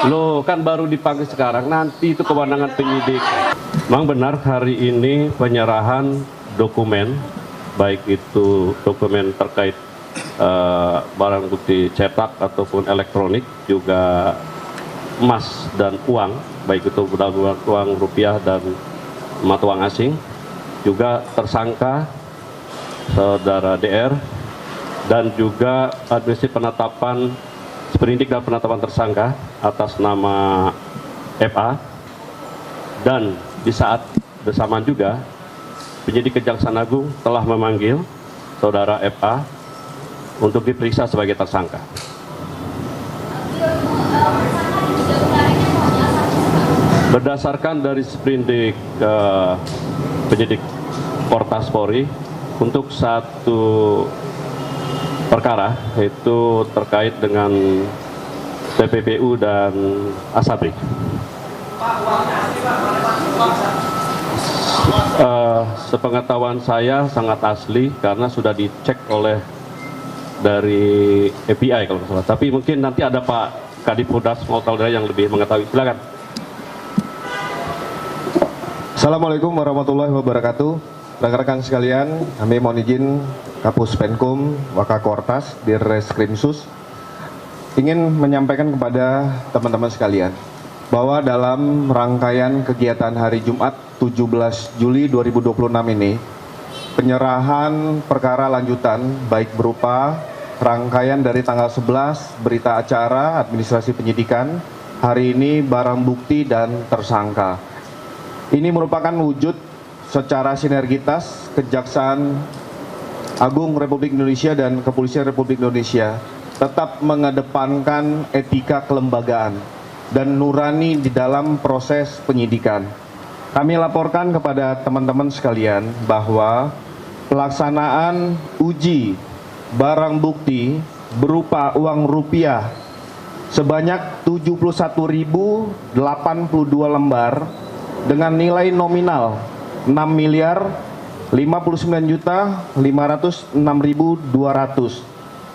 Loh, kan baru dipanggil sekarang, nanti itu kewenangan penyidik. Memang benar hari ini penyerahan dokumen, baik itu dokumen terkait barang bukti cetak ataupun elektronik, juga emas dan uang, baik itu uang rupiah dan mata uang asing, juga tersangka saudara DR, dan juga administrasi penetapan sprindik dan penetapan tersangka atas nama FA. Dan di saat bersamaan juga penyidik Kejaksaan Agung telah memanggil saudara FA untuk diperiksa sebagai tersangka. Berdasarkan dari sprindik penyidik Kortas Polri untuk satu perkara, itu terkait dengan TPPU dan Asabri. Sepengetahuan saya sangat asli karena sudah dicek oleh dari FBI kalau nggak salah. Tapi mungkin nanti ada Pak Kadiphumas Polda yang lebih mengetahui. Silakan. Assalamualaikum warahmatullahi wabarakatuh. Rekan-rekan sekalian, kami mohon izin Kapus Penkum Wakakortas Dirreskrimsus ingin menyampaikan kepada teman-teman sekalian bahwa dalam rangkaian kegiatan hari Jumat 17 Juli 2026 ini, penyerahan perkara lanjutan baik berupa rangkaian dari tanggal 11 berita acara administrasi penyidikan, hari ini barang bukti dan tersangka. Ini merupakan wujud secara sinergitas Kejaksaan Agung Republik Indonesia dan Kepolisian Republik Indonesia tetap mengedepankan etika kelembagaan dan nurani di dalam proses penyidikan. Kami laporkan kepada teman-teman sekalian bahwa pelaksanaan uji barang bukti berupa uang rupiah sebanyak 71.082 lembar dengan nilai nominal 6.059.506.200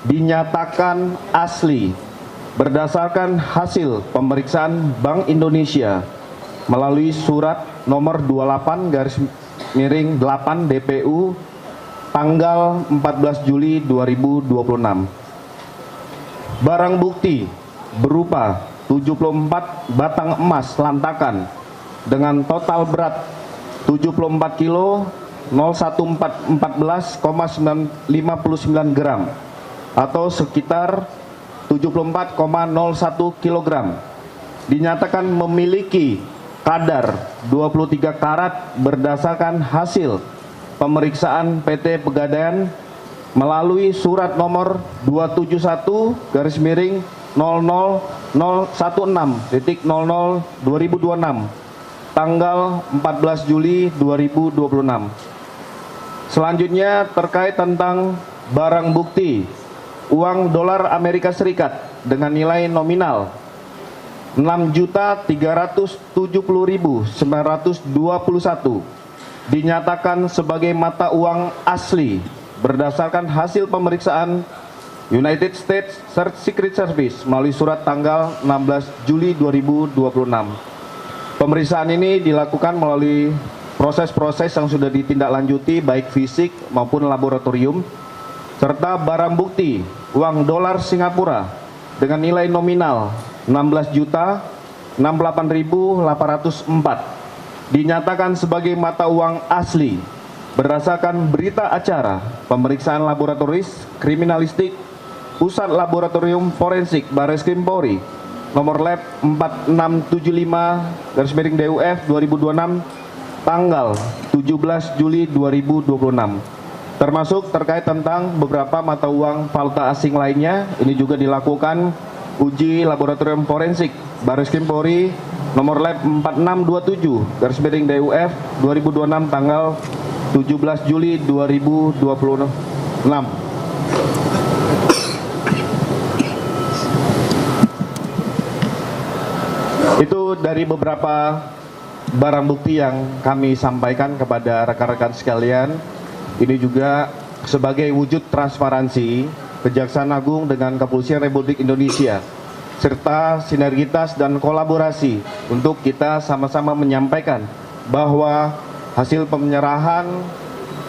dinyatakan asli berdasarkan hasil pemeriksaan Bank Indonesia melalui surat nomor 28/8 DPU tanggal 14 Juli 2026. Barang bukti berupa 74 batang emas lantakan dengan total berat 74 kilo 01459 gram atau sekitar 74,01 kilogram dinyatakan memiliki kadar 23 karat berdasarkan hasil pemeriksaan PT Pegadaian melalui surat nomor 271-0016.00/2026 tanggal 14 Juli 2026. Selanjutnya terkait tentang barang bukti uang dolar Amerika Serikat dengan nilai nominal 6.370.921 dinyatakan sebagai mata uang asli berdasarkan hasil pemeriksaan United States Secret Service melalui surat tanggal 16 Juli 2026. Pemeriksaan ini dilakukan melalui proses-proses yang sudah ditindaklanjuti baik fisik maupun laboratorium, serta barang bukti uang dolar Singapura dengan nilai nominal 16.068.804 dinyatakan sebagai mata uang asli berdasarkan berita acara pemeriksaan laboratoris kriminalistik Pusat Laboratorium Forensik Barreskrim Polri nomor lab 4675/DUF 2026 tanggal 17 Juli 2026, termasuk terkait tentang beberapa mata uang valuta asing lainnya. Ini juga dilakukan uji laboratorium forensik Barreskrim Polri nomor lab 4627/DUF 2026 tanggal 17 Juli 2026. Itu dari beberapa barang bukti yang kami sampaikan kepada rekan-rekan sekalian. Ini juga sebagai wujud transparansi Kejaksaan Agung dengan Kepolisian Republik Indonesia serta sinergitas dan kolaborasi untuk kita sama-sama menyampaikan bahwa hasil penyerahan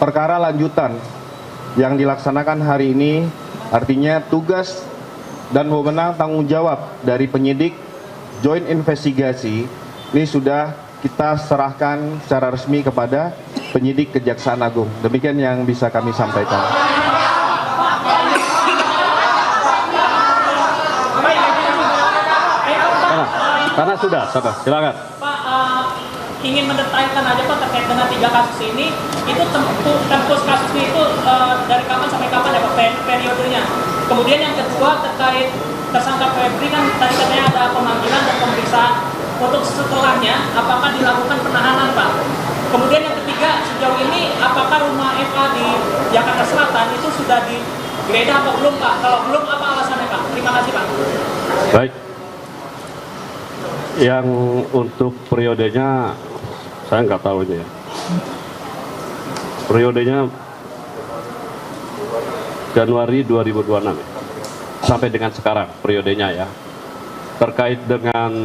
perkara lanjutan yang dilaksanakan hari ini artinya tugas dan wewenang tanggung jawab dari penyidik joint investigasi ini sudah kita serahkan secara resmi kepada penyidik Kejaksaan Agung. Demikian yang bisa kami sampaikan. Karena sudah, silakan. Pak, ingin mendetailkan aja Pak terkait dengan 3 kasus ini, itu tempus kasusnya itu dari kapan sampai kapan ya Pak periodenya. Kemudian yang kedua terkait tersangka Febri kan tadi katanya ada pemanggilan dan pemeriksaan. Untuk setelahnya, apakah dilakukan penahanan Pak? Kemudian yang ketiga, sejauh ini apakah rumah FA di Jakarta Selatan itu sudah digeledah atau belum Pak? Kalau belum, apa alasannya Pak? Terima kasih Pak. Baik. Yang untuk periodenya saya nggak tahu ini ya. Periodenya Januari 2026 ya. Sampai dengan sekarang periodenya ya. Terkait dengan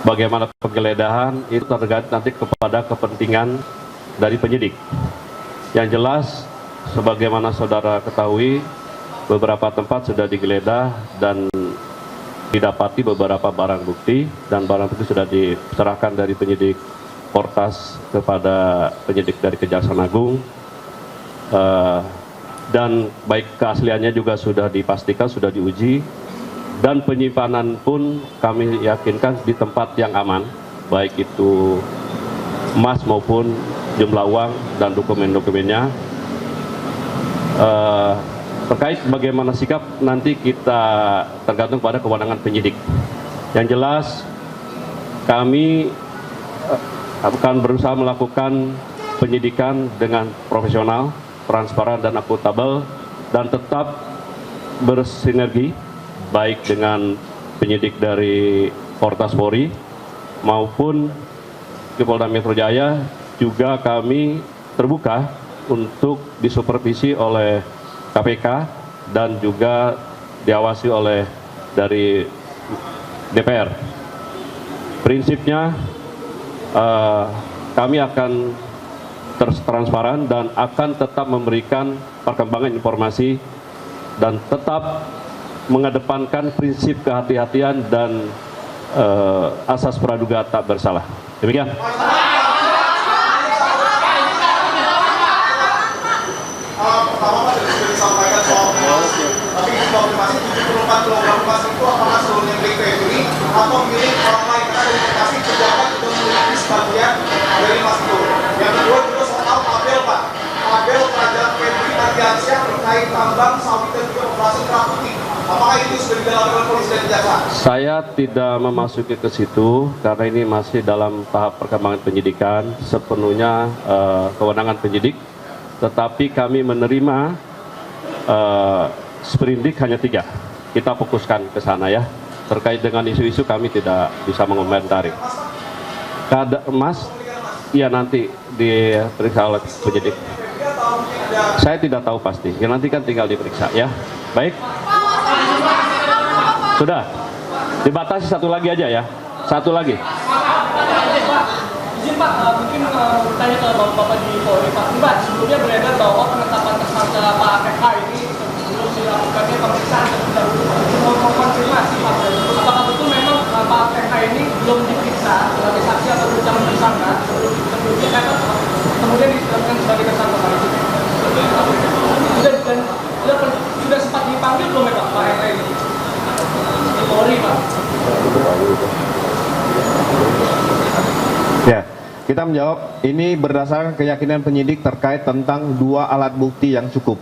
bagaimana penggeledahan itu tergantung nanti kepada kepentingan dari penyidik. Yang jelas sebagaimana saudara ketahui beberapa tempat sudah digeledah dan didapati beberapa barang bukti dan barang bukti sudah diserahkan dari penyidik Portas kepada penyidik dari Kejaksaan Agung dan baik keasliannya juga sudah dipastikan, sudah diuji dan penyimpanan pun kami yakinkan di tempat yang aman, baik itu emas maupun jumlah uang dan dokumen-dokumennya. Terkait bagaimana sikap nanti kita tergantung pada kewenangan penyidik. Yang jelas kami akan berusaha melakukan penyidikan dengan profesional, transparan dan akuntabel dan tetap bersinergi baik dengan penyidik dari Portas Polri maupun di Polda Metro Jaya. Juga kami terbuka untuk disupervisi oleh KPK dan juga diawasi oleh dari DPR. Prinsipnya kami akan transparan dan akan tetap memberikan perkembangan informasi dan tetap mengedepankan prinsip kehati-hatian dan asas praduga tak bersalah. Demikian. Pertama Pak sudah disampaikan soal emas, tapi konfirmasi 74 kg emas itu apakah seluruhnya milik Febri atau milik orang lain? Karena informasi pejabat sudah memiliki sebagian dari emas itu. Yang kedua juga soal tabel Pak, tabel kerajaan Febri Ardiansyah terkait tambang sawit dan juga operasi kerah putih. Apakah itu sudah didalami oleh polisi dan kejaksaan? Saya tidak memasuki ke situ karena ini masih dalam tahap perkembangan penyidikan, sepenuhnya kewenangan penyidik. Tetapi kami menerima sprindik hanya 3. Kita fokuskan ke sana ya. Terkait dengan isu-isu kami tidak bisa mengomentari. Emas, iya nanti diperiksa oleh penyidik. Saya tidak tahu pasti. Ya, nanti kan tinggal diperiksa ya. Baik. Sudah. Dibatasi satu lagi aja ya. Satu lagi. Izin Pak, mungkin bertanya ke Bapak di Polri Pak. Mbak, sebelumnya beredar bahwa penetapan tersangka Pak FH ini sebelum dilakukannya pemeriksaan terlebih dahulu. Mau konfirmasi Pak, apakah betul memang Pak FH ini belum diperiksa sebagai saksi atau calon tersangka kemudian ditetapkan sebagai tersangka Pak? Sudah sempat dipanggil belum ya Pak FH ini? Di Polri Pak. Ya, kita menjawab ini berdasarkan keyakinan penyidik terkait tentang 2 alat bukti yang cukup.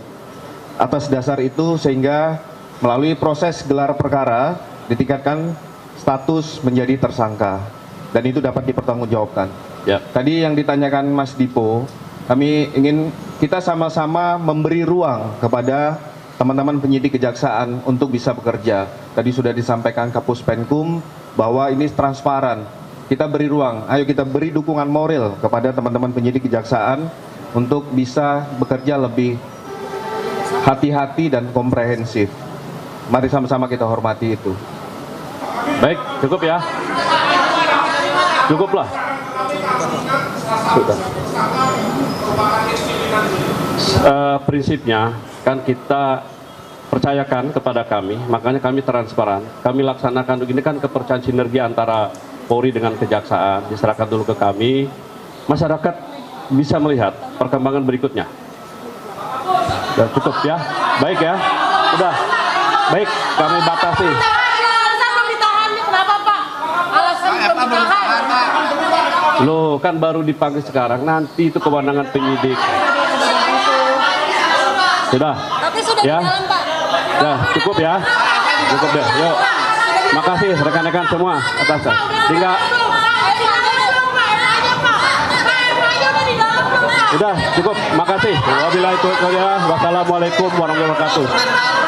Atas dasar itu sehingga melalui proses gelar perkara ditingkatkan status menjadi tersangka dan itu dapat dipertanggungjawabkan. Ya. Tadi yang ditanyakan Mas Dipo, kami ingin kita sama-sama memberi ruang kepada teman-teman penyidik kejaksaan untuk bisa bekerja. Tadi sudah disampaikan Kapus Penkum bahwa ini transparan. Kita beri ruang, ayo kita beri dukungan moral kepada teman-teman penyidik kejaksaan untuk bisa bekerja lebih hati-hati dan komprehensif. Mari sama-sama kita hormati itu. Baik, cukup ya. Cukuplah. Sudah. Prinsipnya kan kita percayakan kepada kami, makanya kami transparan. Kami laksanakan ini kan kepercayaan sinergi antara Polri dengan Kejaksaan, diserahkan dulu ke kami. Masyarakat bisa melihat perkembangan berikutnya. Sudah cukup ya. Baik ya. Udah. Baik, kami batasi. Alasan belum ditahan, kenapa Pak? Alasan belum ditahan. Loh, kan baru dipanggil sekarang, nanti itu kewenangan penyidik. Sudah? Tapi sudah Ya? di dalam Pak. Ya, cukup ya. Cukup deh, yuk. Makasih rekan-rekan semua atas. Tinggal, udah cukup, makasih. Wabillahi taufiq wal hidayah. Wassalamualaikum warahmatullahi wabarakatuh.